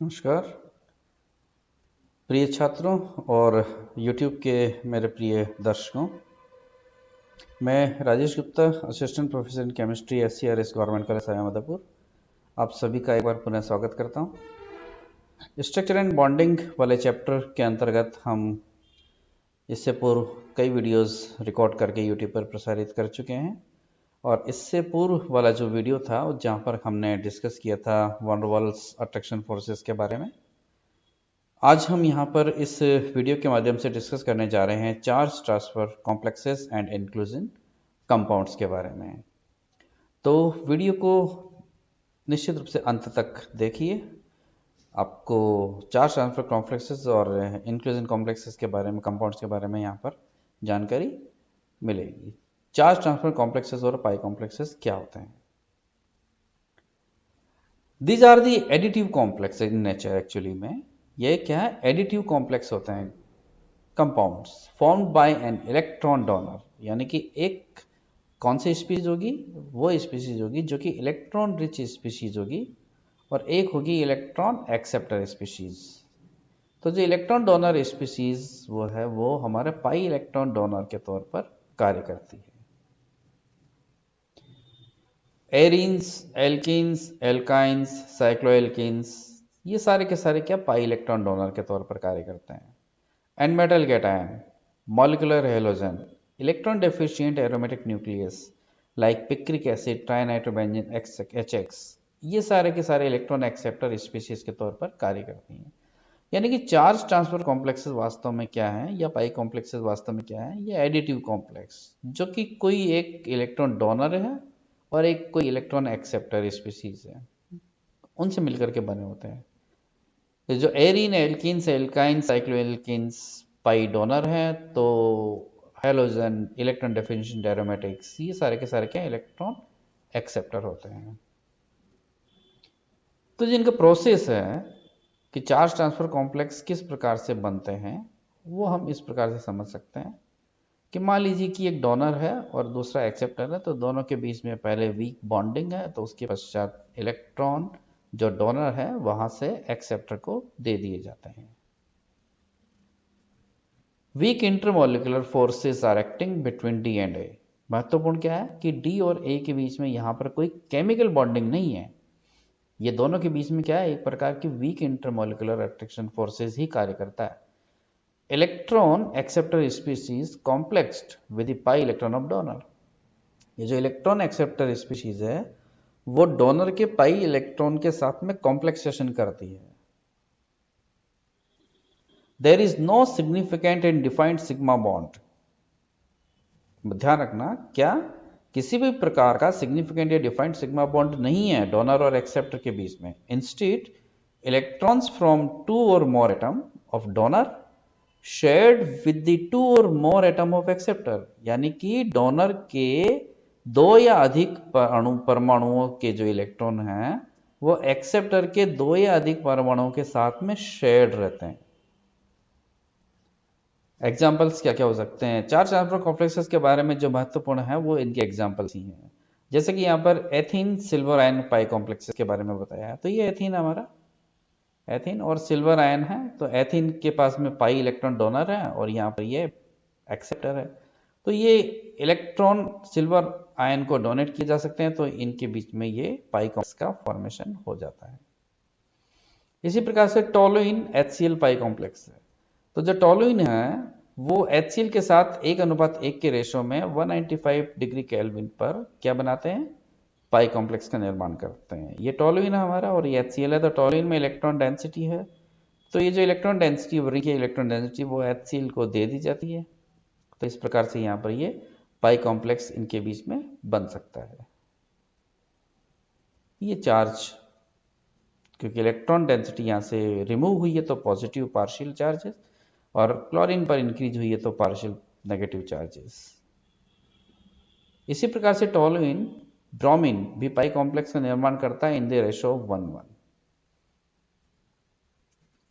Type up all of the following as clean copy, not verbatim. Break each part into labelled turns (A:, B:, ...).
A: नमस्कार प्रिय छात्रों और YouTube के मेरे प्रिय दर्शकों। मैं Rajesh Gupta, assistant professor in chemistry SCRS government college साया माधोपुर, आप सभी का एक बार पुनः स्वागत करता हूं। स्ट्रक्चर एंड बॉन्डिंग वाले चैप्टर के अंतर्गत हम इससे पूर्व कई वीडियोस रिकॉर्ड करके YouTube पर प्रसारित कर चुके हैं और इससे पूर्व वाला जो वीडियो था जहां पर हमने डिस्कस किया था van der Waals attraction forces के बारे में, आज हम यहाँ पर इस वीडियो के माध्यम से डिस्कस करने जा रहे हैं charge transfer complexes and inclusion compounds के बारे में। तो वीडियो को निश्चित रूप से अंत तक देखिए, आपको चार्ज ट्रांसफर कॉम्प्लेक्सेस और इंक्लूजन कॉम्प्लेक्सेस के बारे में, कंपाउंड्स के बारे में यहाँ पर जानकारी मिलेगी। चार्ज ट्रांसफर कॉम्प्लेक्सेस और पाई कॉम्प्लेक्सेस क्या होते हैं? These are the additive complex in nature. Actually में ये क्या है? एडिटिव कॉम्प्लेक्स होते हैं compounds formed by an electron donor, यानी कि एक कौन सी स्पीशीज होगी? वो स्पीशीज होगी जो कि इलेक्ट्रॉन रिच स्पीशीज होगी और एक होगी इलेक्ट्रॉन एक्सेप्टर स्पीशीज। तो जो इलेक्ट्रॉन डोनर स्पीशीज वो है, वो हमारे पाई इलेक्ट्रॉन डोनर के तौर पर कार्य करती है। एरीन्स, एल्कीन्स, एल्काइंस, साइक्लोएल्कीन्स, ये सारे के सारे क्या पाई इलेक्ट्रॉन डोनर के तौर पर कार्य करते हैं। And metal cation, molecular halogen, electron deficient aromatic nucleus like picric acid, trinitrobenzene HX, ये सारे के सारे इलेक्ट्रॉन एक्सेप्टर स्पीशीज के तौर पर कार्य करती हैं। यानी कि चार्ज ट्रांसफर कॉम्प्लेक्सेस वास्तव में क्या है, या पाई कॉम्प्लेक्सेस वास्तव में क्या है? ये एडिटिव कॉम्प्लेक्स जो कि कोई एक इलेक्ट्रॉन डोनर है और एक कोई इलेक्ट्रॉन एक्सेप्टर स्पीशीज है, उनसे मिलकर के बने होते हैं। तो जो arene, alkenes, alkynes, साइक्लोएल्कीन्स pi donor है, तो हेलोजन, इलेक्ट्रॉन डेफिशिएंट एरोमेटिक्स, ये सारे के सारे क्या इलेक्ट्रॉन एक्सेप्टर होते हैं। तो जिनका प्रोसेस है कि चार्ज ट्रांसफर कॉम्प्लेक्स किस प्रकार से बनते हैं, वो हम इस प्रकार से समझ सकते हैं कि मान लीजिए कि एक डोनर है और दूसरा एक्सेप्टर है, तो दोनों के बीच में पहले वीक बॉन्डिंग है, तो उसके पश्चात इलेक्ट्रॉन जो डोनर है वहां से एक्सेप्टर को दे दिए जाते हैं। Weak intermolecular forces are acting between D and A. महत्वपूर्ण क्या है कि डी और ए के बीच में यहां पर कोई केमिकल बॉन्डिंग नहीं है, ये दोनों के बीच में क्या है, एक प्रकार की वीक इंटरमोलिकुलर अट्रैक्शन फोर्सेस ही कार्य करता है। Electron acceptor species complexed with the pi electron of donor. ये जो इलेक्ट्रॉन एक्सेप्टर स्पीशीज है वो डोनर के पाई इलेक्ट्रॉन के साथ में कॉम्प्लेक्सेशन करती है। There is no significant and defined sigma bond. ध्यान रखना, क्या किसी भी प्रकार का सिग्निफिकेंट या डिफाइंड सिग्मा बॉन्ड नहीं है डोनर और एक्सेप्टर के बीच में। इंस्टेड इलेक्ट्रॉन्स फ्रॉम टू और मोर atom of donor shared with the two और मोर एटम ऑफ एक्सेप्टर, यानी कि डोनर के दो या अधिक परमाणुओं के जो इलेक्ट्रॉन हैं वो एक्सेप्टर के दो या अधिक परमाणुओं के साथ में शेयर्ड रहते हैं। एग्जाम्पल्स क्या क्या हो सकते हैं? चार्ज ट्रांसफर कॉम्प्लेक्सेस के बारे में जो महत्वपूर्ण है वो इनके एग्जाम्पल्स ही हैं। जैसे कि यहाँ पर एथीन, सिल्वर आयन पाई कॉम्प्लेक्सेस के बारे में बताया है, तो ये एथीन हमारा एथीन और सिल्वर आयन है, तो एथीन के पास में पाई इलेक्ट्रॉन डोनर है और यहाँ पर ये एक्सेप्टर है, तो ये इलेक्ट्रॉन सिल्वर आयन को डोनेट किए जा सकते हैं, तो इनके बीच में ये पाई कॉम्प्लेक्स का फॉर्मेशन हो जाता है। इसी प्रकार से टोलुइन HCl पाई कॉम्प्लेक्स है, तो जो टोलुइन है वो HCl के साथ 1:1 के रेशो में 195 डिग्री केल्विन पर क्या बनाते हैं? पाई कॉम्प्लेक्स का निर्माण करते हैं। ये टोलुइन है हमारा और ये HCl है, तो टोलुइन में इलेक्ट्रॉन डेंसिटी है, तो ये जो इलेक्ट्रॉन डेंसिटी हो रही है, इलेक्ट्रॉन डेंसिटी वो HCl को दे दी जाती है, तो इस प्रकार से यहाँ पर ये पाई कॉम्प्लेक्स इनके बीच में बन सकता है। ये चार्ज, क्योंकि इलेक्ट्रॉन डेंसिटी यहाँ से रिमूव हुई है तो पॉजिटिव पार्शियल चार्जेस, और क्लोरीन पर इंक्रीज हुई है तो पार्शियल नेगेटिव चार्जेस। इसी प्रकार से टोलुइन, ब्रोमीन भी पाई कॉम्प्लेक्स का निर्माण करता है इन द रेशो 1:1।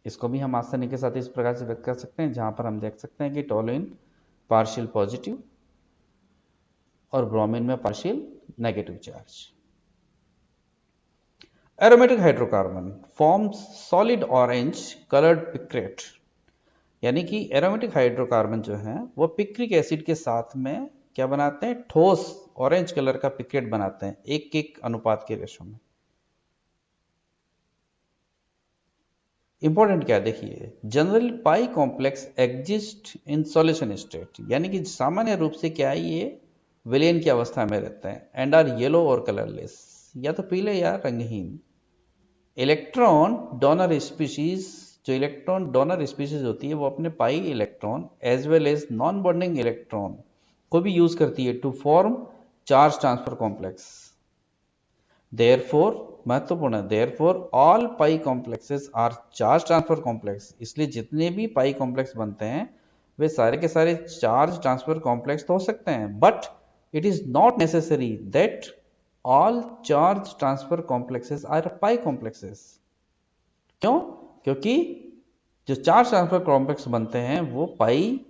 A: इसको भी हम आसानी के साथ इस प्रकार से व्यक्त कर सकते हैं, जहां पर हम देख सकते हैं कि टोलुइन पार्शियल पॉजिटिव और ब्रोमीन में partial negative charge. Aromatic hydrocarbon forms solid orange coloured picrate, यानी कि एरोमेटिक हाइड्रोकार्बन जो है वो पिक्रिक एसिड के साथ में क्या बनाते हैं, ठोस ऑरेंज कलर का पिक्रेट बनाते हैं, एक एक अनुपात के रेशो में। इंपॉर्टेंट क्या देखिए, general pi complex exist in solution state, यानी कि सामान्य रूप से क्या है, ये विलयन की अवस्था में रहते हैं, एंड आर येलो और कलरलेस, या तो पीले या रंगहीन। इलेक्ट्रॉन डोनर स्पीशीज, जो इलेक्ट्रॉन डोनर स्पीशीज होती है वो अपने pi electron as well as non bonding electron को भी यूज करती है to form charge transfer complex. Therefore, महत्वपूर्ण है, therefore all pi complexes are charge transfer complex, इसलिए जितने भी पाई कॉम्प्लेक्स बनते हैं वे सारे के सारे चार्ज ट्रांसफर कॉम्प्लेक्स तो हो सकते हैं, but it is not necessary that all charge transfer complexes are pi complexes. क्यों? क्योंकि जो चार्ज ट्रांसफर कॉम्प्लेक्स बनते हैं वो पाई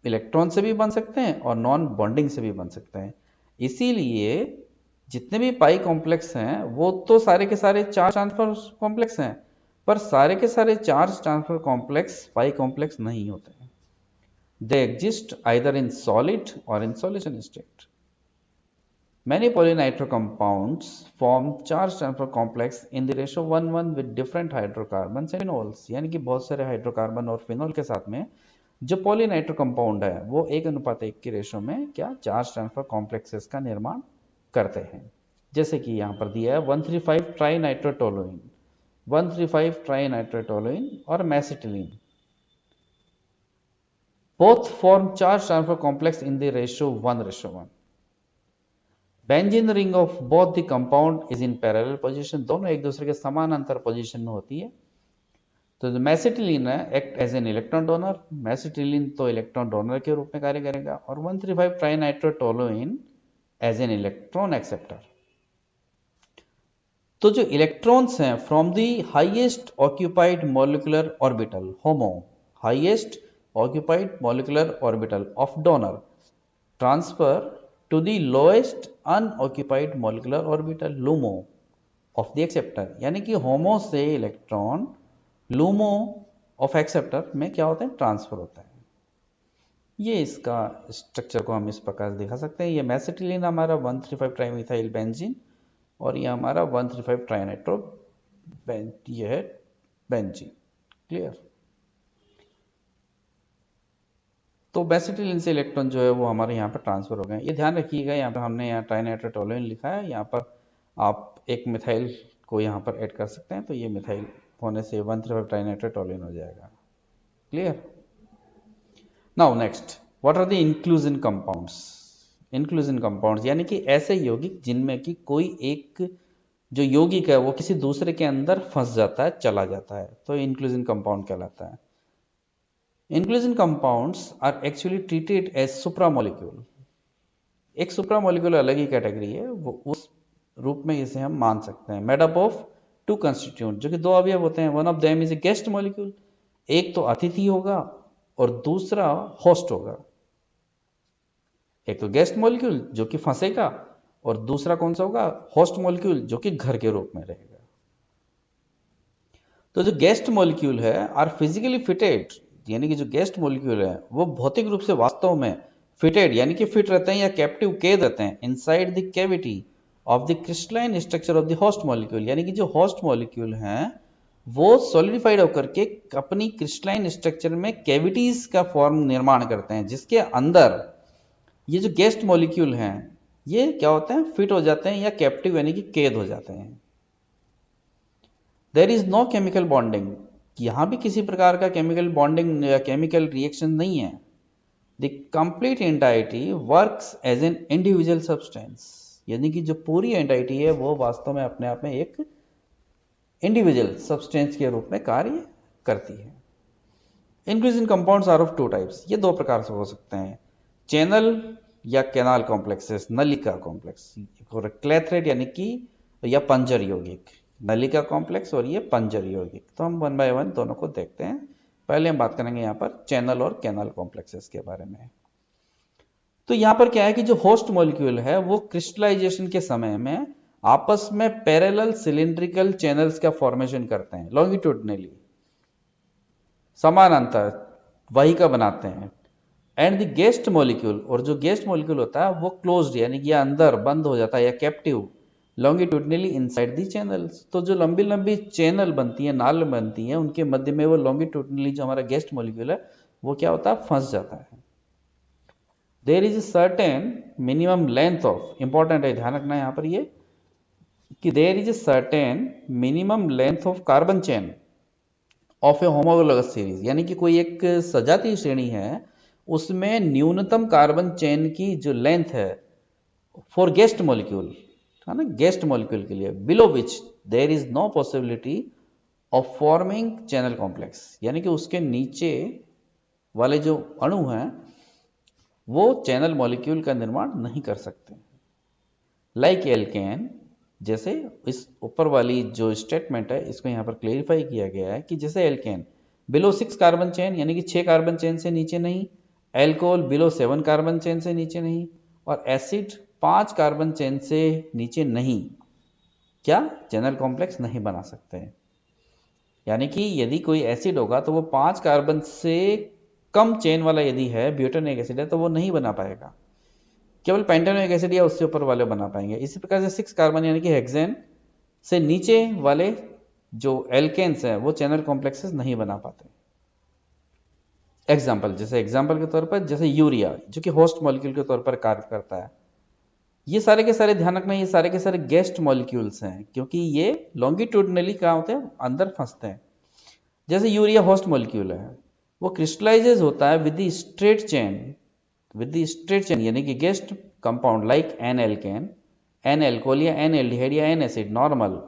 A: इलेक्ट्रॉन से भी बन सकते हैं और नॉन बॉन्डिंग से भी बन सकते हैं, इसीलिए जितने भी पाई कॉम्प्लेक्स हैं वो तो सारे के सारे चार्ज ट्रांसफर कॉम्प्लेक्स हैं, पर सारे के सारे charge transfer complex pi complex नहीं होते हैं। They exist either in solid और in solution state. Many polynitro compounds form charge transfer complex in the ratio 1:1 with different hydrocarbons and phenols, यानी कि बहुत सारे हाइड्रोकार्बन और फिनोल के साथ में जो पॉलीनाइट्रो कंपाउंड है वो 1:1 के रेशो में क्या चार्ज ट्रांसफर कॉम्प्लेक्सेस का निर्माण करते हैं। जैसे कि यहाँ पर दिया है 135 ट्राइनाइट्रोटोलुइन, 135 ट्राइनाइट्रोटोलुइन और मैसिटिलीन, both form charge transfer complex in the ratio 1:1. Benzene ring of both the compound is in parallel position, दोनों एक दूसरे के समानांतर पोजीशन में होती है। तो जो मैसिटिलीन है act as an electron donor, mesitylene तो इलेक्ट्रॉन डोनर के रूप में कार्य करेगा, और 135 ट्राइनाइट्रोटोलुइन एज एन इलेक्ट्रॉन एक्सेप्टर। तो जो इलेक्ट्रॉन्स हैं from the highest occupied molecular orbital homo, highest occupied molecular orbital of donor transfer to the lowest unoccupied molecular orbital LUMO of the acceptor, यानी कि होमो से इलेक्ट्रॉन LUMO of acceptor में क्या होता है, ट्रांसफर होता है। ये इसका स्ट्रक्चर को हम इस प्रकार दिखा सकते हैं। ये मैसिटिलीन हमारा 135 ट्राइमिथाइल बेंजीन और ये हमारा 135 ट्राइनाइट्रो ये है बेंजीन। क्लियर? तो मैसिटिलीन से इलेक्ट्रॉन जो है वो हमारे यहाँ पर ट्रांसफर हो गए। ये ध्यान रखिएगा, यहाँ पर हमने यहाँ ट्राइनाइट्रोटोलुइन लिखा है, यहाँ पर आप एक मिथाइल को यहाँ पर ऐड कर सकते हैं, तो ये मिथाइल होने से 135 ट्राइनाइट्रोटोलुइन हो जाएगा। Clear? Now next, what are the inclusion compounds? Inclusion compounds यानी कि ऐसे यौगिक जिनमें कि कोई एक जो यौगिक है वो किसी दूसरे के अंदर फंस जाता है, चला जाता है, तो इंक्लूजन कंपाउंड कहलाता है। Inclusion compounds are actually treated as supramolecule। एक सुप्रामोलिक्यूल अलग ही कैटेगरी है, वो उस रूप में इसे हम मान सकते हैं। Made up of two constituent, जो कि दो अवयव होते हैं। One of them is a guest molecule, एक तो अतिथि होगा और दूसरा होस्ट होगा। एक तो गेस्ट मॉलिक्यूल जो कि फंसेगा और दूसरा कौन सा होगा, होस्ट मॉलिक्यूल जो कि घर के रूप में रहेगा। तो जो गेस्ट मॉलिक्यूल है आर फिजिकली फिटेड, यानी कि जो गेस्ट मॉलिक्यूल है वो भौतिक रूप से वास्तव में फिटेड यानी कि फिट रहते हैं या कैप्टिव कैद रहते हैं inside the cavity of the crystalline structure of the host molecule, यानी कि जो होस्ट मॉलिक्यूल हैं वो सॉलिडिफाइड होकर के अपनी क्रिस्टलाइन स्ट्रक्चर में कैविटीज का फॉर्म निर्माण करते हैं, जिसके अंदर ये जो गेस्ट मॉलिक्यूल हैं ये क्या होते हैं, फिट हो जाते हैं या कैप्टिव यानी कि कैद हो जाते हैं। There is no chemical bonding, यहां भी किसी प्रकार का केमिकल बॉन्डिंग या केमिकल रिएक्शन नहीं है। The complete entity works as an individual substance, यानी कि जो पूरी एंटाइटी है वो वास्तव में अपने आप में एक इंडिविजुअल सब्सटेंस के रूप में कार्य करती है। Inclusion compounds are of two types, ये दो प्रकार से हो सकते हैं, चैनल या कैनाल कॉम्प्लेक्सेस, नलिका कॉम्प्लेक्स और क्लेथरेट यानी कि या पंजर यौगिक, नलिका कॉम्प्लेक्स और ये पंजर यौगिक। तो हम वन बाय वन दोनों को देखते हैं। पहले हम बात करेंगे यहाँ पर चैनल और कैनाल कॉम्प्लेक्सेस के बारे में। तो यहाँ पर क्या है कि जो होस्ट मॉलिक्यूल है वो क्रिस्टलाइजेशन के समय में आपस में पैरेलल सिलिंड्रिकल चैनल्स का फॉर्मेशन करते हैं, लॉन्गिट्यूडनली समानांतर वाहिका बनाते हैं। एंड द गेस्ट मॉलिक्यूल, और जो गेस्ट मॉलिक्यूल होता है वो क्लोज्ड यानी कि अंदर बंद हो जाता है या captive longitudinally inside the channels. तो जो लंबी लंबी चैनल बनती है, नाल बनती है, उनके मध्य में वो लॉन्गिट्यूडनली जो हमारा गेस्ट मॉलिक्यूल है वो क्या होता है, फंस जाता है। There is certain minimum length of, important है ध्यान रखना यहाँ पर ये कि there is certain minimum length of carbon chain of a homologous series, यानी कि कोई एक सजातीय श्रेणी है उसमें न्यूनतम कार्बन चेन की जो लेंथ है फॉर गेस्ट मॉलिक्यूल है ना, गेस्ट मॉलिक्यूल के लिए, below which there is no possibility of forming channel complex, यानी कि उसके नीचे वाले जो अणु हैं वो चैनल मॉलिक्यूल का निर्माण नहीं कर सकते। लाइक एल्केन, जैसे इस ऊपर वाली जो स्टेटमेंट है इसको यहाँ पर क्लेरिफाई किया गया है कि जैसे एल्केन बिलो 6 कार्बन चेन यानी कि 6 कार्बन चेन से नीचे नहीं, एल्कोहल बिलो 7 कार्बन चेन से नीचे नहीं, और एसिड 5 कार्बन चेन से नीचे नहीं, क्या चैनल कॉम्प्लेक्स नहीं बना सकते हैं। यानी कि यदि कोई एसिड होगा तो वो 5 कार्बन से कम चेन वाला यदि है, ब्यूटानोइक एसिड है, तो वो नहीं बना पाएगा, केवल पेंटानोइक एसिड या उससे ऊपर वाले बना पाएंगे। इसी प्रकार से 6 कार्बन यानी कि हेक्सेन से नीचे वाले जो एल्केन्स हैं वो चैनल कॉम्प्लेक्सेस नहीं बना पाते। एग्जाम्पल, जैसे एग्जाम्पल के तौर पर जैसे यूरिया जो कि होस्ट मॉलिक्यूल के तौर पर कार्य करता है, ये सारे के सारे ध्यान रखना, ये सारे के सारे गेस्ट मॉलिक्यूल्स हैं क्योंकि ये लॉन्गिट्यूडनली कहाँ होते हैं, अंदर फंसते हैं। जैसे यूरिया होस्ट मॉलिक्यूल है, वो क्रिस्टलाइजेज होता है विद द स्ट्रेट चेन, यानी कि guest compound like n alkane, n alcohol या एन एल्डिहाइड या n acid normal.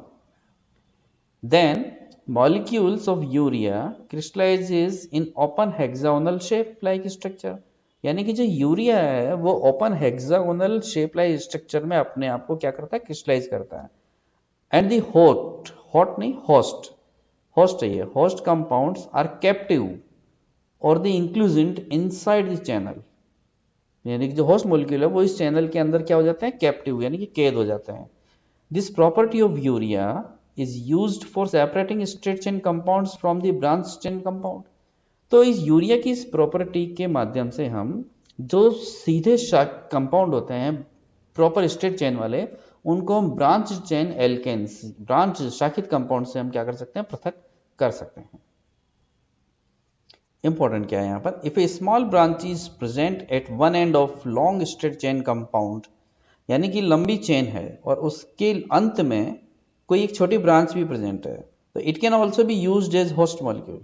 A: Then molecules of urea crystallizes in open hexagonal shape like structure, यानी कि जो यूरिया है वो open hexagonal shape like structure में अपने आप को क्या करता है, क्रिस्टलाइज करता है। And the host compounds are captive और the inclusant inside the channel, यानी कि जो होस्ट मॉलिक्यूल है वो इस चैनल के अंदर क्या हो जाते हैं, कैप्टिव यानी कि कैद हो जाते हैं। This property of urea is used for separating straight chain compounds from the branch chain compound। तो इस यूरिया की इस प्रॉपर्टी के माध्यम से हम जो सीधे कंपाउंड होते हैं प्रॉपर स्ट्रेट चेन वाले, उनको हम ब्रांच चेन एल्केन्स, ब्रांच शाखित कंपाउंड से हम क्या कर सकते हैं, पृथक कर सकते हैं। इंपॉर्टेंट क्या है यहाँ पर, if A small branch is present at one end of long straight chain compound, यानी कि लंबी चेन है और उसके अंत में कोई एक छोटी ब्रांच भी प्रेजेंट है, तो it can also be used as host molecule,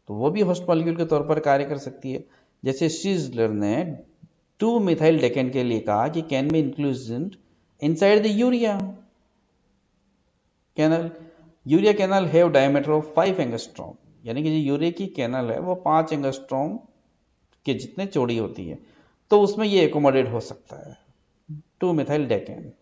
A: तो वो भी होस्ट मॉलिक्यूल के तौर पर कार्य कर सकती है। जैसे शीजलर ने 2 मिथाइल डेकेन के लिए कहा कि can be included inside the urea canal. Urea canal have diameter of 5 angstrom, यानी कि जो यूरिया की कैनल है वो 5 एंगस्ट्रॉम के जितने चौड़ी होती है, तो उसमें ये एकोमोडेट हो सकता है 2 methyl decane.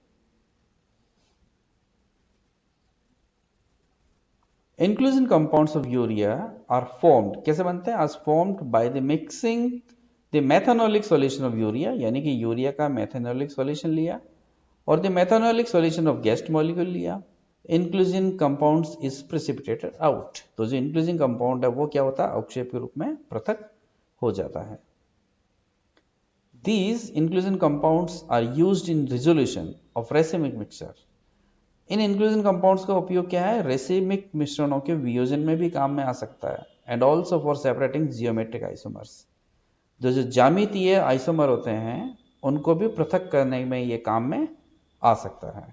A: Inclusion compounds of urea are formed, कैसे बनते हैं, as formed by the mixing the methanolic solution of urea, यानी कि यूरिया का methanolic solution लिया और the methanolic solution of guest molecule लिया, inclusion compounds is precipitated out। तो जो inclusion compound है वो क्या होता है, अवक्षेप के रूप में पृथक हो जाता है। These inclusion compounds are used in resolution of racemic mixture। In inclusion compounds का उपयोग क्या है, रेसिमिक मिश्रणों के वियोजन में भी काम में आ सकता है। And also for separating geometric isomers, जो ज्यामितीय आइसोमर होते हैं उनको भी पृथक करने में ये काम में आ सकता है।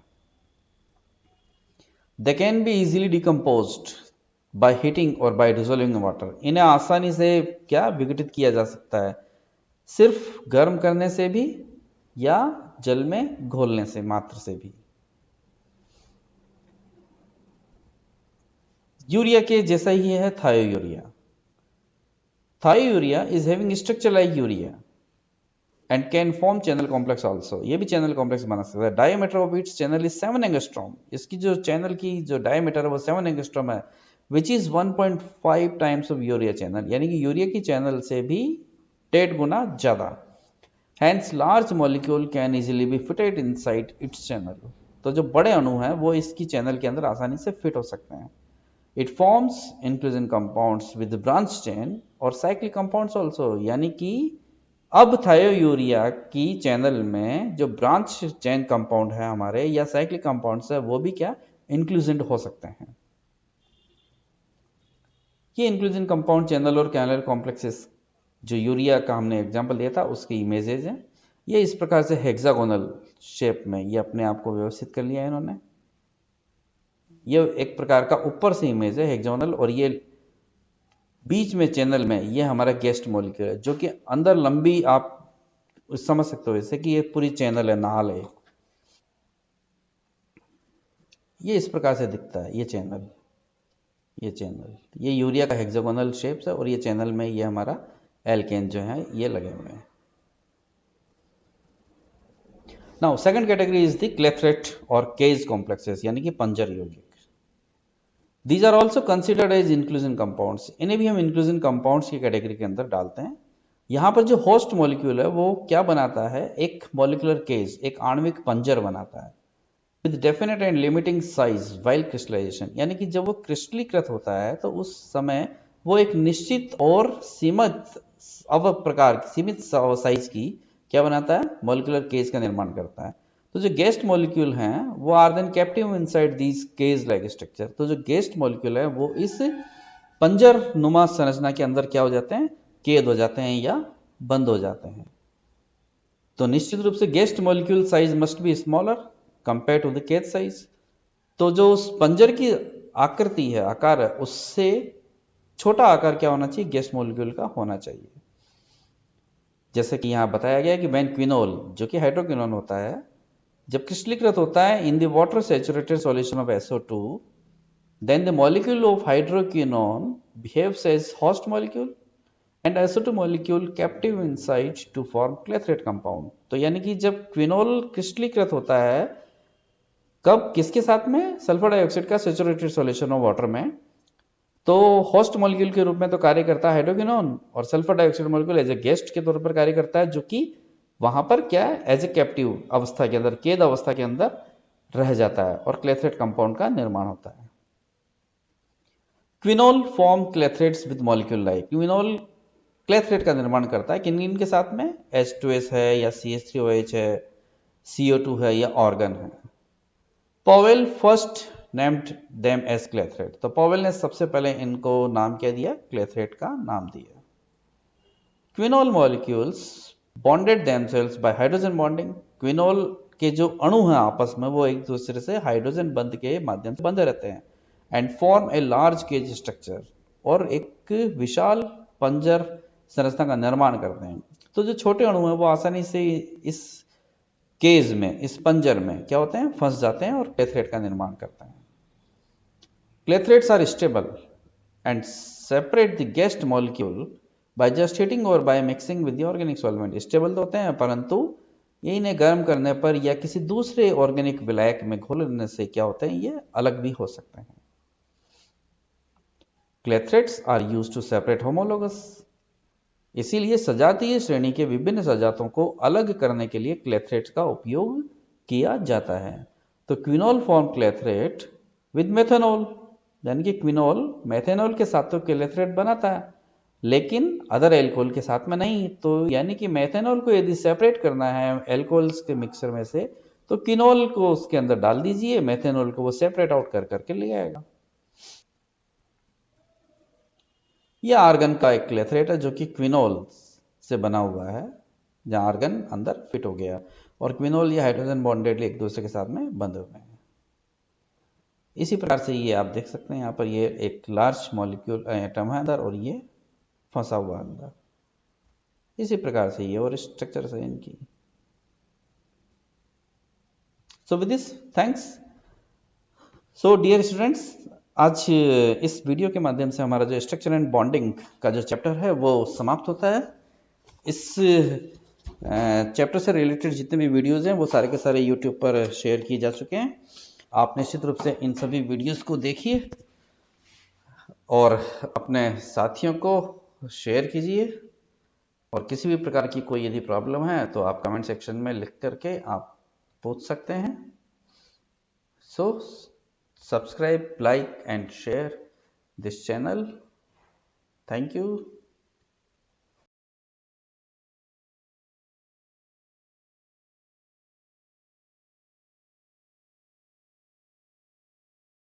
A: They can be easily decomposed by heating और बाय डिसोल्विंग वाटर, इन्हें आसानी से क्या विघटित किया जा सकता है, सिर्फ गर्म करने से भी या जल में घोलने से मात्र से भी। यूरिया के जैसा ही है thiourea. Thiourea is having structure like urea and can form channel complex also, ये भी चैनल कॉम्प्लेक्स बना सकता है। Diameter of its channel is 7 angstrom, इसकी जो चैनल की जो डायमीटर है वो 7 एंगस्ट्रॉम है, which is 1.5 times of urea channel, यानी कि यूरिया की चैनल से भी 1.5 गुना ज्यादा। Hence large molecule can easily be fitted inside its channel। तो जो बड़े अणु हैं वो इसकी चैनल के अंदर आसानी से फिट हो सकते हैं। It forms inclusion compounds with branch chain और साइक्लिक कंपाउंड्स ऑल्सो, यानी कि अब थायोयूरिया की चैनल में जो ब्रांच चेन कंपाउंड है हमारे या साइक्लिक कंपाउंड्स है वो भी क्या इंक्लूजन हो सकते हैं। ये इंक्लूजन कंपाउंड चैनल और कैनल कॉम्प्लेक्सेस जो यूरिया का हमने एग्जांपल दिया था उसकी इमेजेस हैं। ये इस प्रकार से हेक्सागोनल शेप में ये अपने आप को व्यवस्थित कर लिया है इन्होंने। ये एक प्रकार का ऊपर से इमेज है हेक्सागोनल, और ये बीच में चैनल में ये हमारा गेस्ट मॉलिक्यूल है जो कि अंदर लंबी, आप समझ सकते हो इसे कि ये पूरी चैनल है, नाल है। ये इस प्रकार से दिखता है ये चैनल, ये यूरिया का हेक्सागोनल शेप्स है और ये चैनल में ये हमारा एल्केन जो है ये लगे हुए हैं। Now second category is the clathrate और केज कॉम्प्लेक्सेस, यानी कि पंजर यौगिक। These are also considered as inclusion compounds. इन्हें भी हम इंक्लूजन कंपाउंड्स की कैटेगरी के अंदर डालते हैं। यहाँ पर जो होस्ट मॉलिक्यूल है वो क्या बनाता है, एक मॉलिक्यूलर केज, एक आणविक पंजर बनाता है with definite and limiting size while crystallization, यानी कि जब वो क्रिस्टलीकृत होता है तो उस समय वो एक निश्चित और सीमित साइज की क्या बनाता है, मॉलिक्यूलर केज का निर्माण करता है। तो जो गेस्ट मॉलिक्यूल हैं वो are then captive inside these cage like structure. तो जो गेस्ट मॉलिक्यूल है वो इस पंजर नुमा संरचना के अंदर क्या हो जाते हैं, कैद हो जाते हैं या बंद हो जाते हैं। तो निश्चित रूप से guest molecule size must be smaller compare to the cage size. तो जो उस पंजर की आकृति है, आकार है, उससे छोटा आकार क्या होना चाहिए, गेस्ट मॉलिक्यूल का होना चाहिए। जैसे कि यहां बताया गया कि व्हेन क्विनोल, जो कि हाइड्रोक्विनोन होता है, जब क्रिस्टलीकृत होता है in the water saturated solution of SO2, then the molecule of hydroquinone behaves as host molecule and SO2 molecule captive inside to form clathrate compound. तो यानी कि जब क्विनोल क्रिस्टलीकृत होता है, कब, किसके साथ में, सल्फर डाइऑक्साइड का सैचुरेटेड सॉल्यूशन ऑफ वाटर में, तो होस्ट मॉलिक्यूल के रूप में तो कार्य करता है हाइड्रोक्विनोन, और sulphur dioxide molecule as a guest के तौर पर कार्य करता है, जो कि वहां पर क्या है, एज ए कैप्टिव अवस्था के अंदर, कैद अवस्था के अंदर रह जाता है और क्लेथरेट कंपाउंड का निर्माण होता है। क्विनोल form क्लेथरेट्स with molecule like. क्विनोल clathrate का निर्माण करता है किन के साथ में, H2S है या CH3OH है, CO2 है या ऑर्गन है। Powell first named them as clathrate. तो पॉवेल ने सबसे पहले इनको नाम क्या दिया, क्लेथरेट का नाम दिया। Quinol molecules bonded themselves by hydrogen bonding. Quinol के जो अणु हैं आपस में वो एक दूसरे से हाइड्रोजन बंध के माध्यम से बंधे रहते हैं and form a large cage structure, और एक विशाल पंजर संरचना का निर्माण करते हैं। तो जो छोटे अणु हैं वो आसानी से इस केज में, इस पंजर में क्या होते हैं, फंस जाते हैं और क्लेथरेट का निर्माण करते हैं। Clathrates are stable and separate the guest molecule by just heating और by mixing with the organic solvent. Stable तो होते हैं परंतु ये इन्हें गर्म करने पर या किसी दूसरे ऑर्गेनिक विलायक में घोलने से क्या होते हैं, ये अलग भी हो सकते हैं। Clathrates are used to separate homologous. इसीलिए सजातीय श्रेणी के विभिन्न सजातों को अलग करने के लिए क्लेथरेट्स का उपयोग किया जाता है। तो क्विनोल फॉर्म क्लेथरेट विद मेथेनॉल, यानी कि क्विनोल मेथेनॉल के साथ तो क्लेथरेट बनाता है लेकिन अदर एल्कोहल के साथ में नहीं। तो यानी कि मेथेनॉल को यदि सेपरेट करना है एल्कोहल्स के मिक्सर में से, तो क्विनोल को उसके अंदर डाल दीजिए, मेथेनॉल को वो सेपरेट आउट कर करके ले आएगा। यह आर्गन का एक क्लेथरेट है जो कि क्विनोल से बना हुआ है, जहां आर्गन अंदर फिट हो गया और क्विनोल या हाइड्रोजन बॉन्डेड एक दूसरे के साथ में बंधे हुए हैं। इसी प्रकार से ये आप देख सकते हैं यहाँ पर, ये एक लार्ज मॉलिक्यूल एटम है अंदर और ये फंसा हुआ अंदर। इसी प्रकार से ये और स्ट्रक्चर है इनकी। So with this thanks. So dear students, आज इस वीडियो के माध्यम से हमारा जो स्ट्रक्चर एंड बॉन्डिंग का जो चैप्टर है वो समाप्त होता है। इस चैप्टर से रिलेटेड जितने भी वीडियोस हैं वो सारे के सारे यूट्यूब पर शेयर किए जा चुके हैं। आप निश्चित रूप से इन सभी वीडियोस को देखिए और अपने साथियों को शेयर कीजिए, और किसी भी प्रकार की कोई यदि प्रॉब्लम है तो आप कमेंट सेक्शन में लिख करके आप पूछ सकते हैं। So subscribe, like and share this channel. Thank you.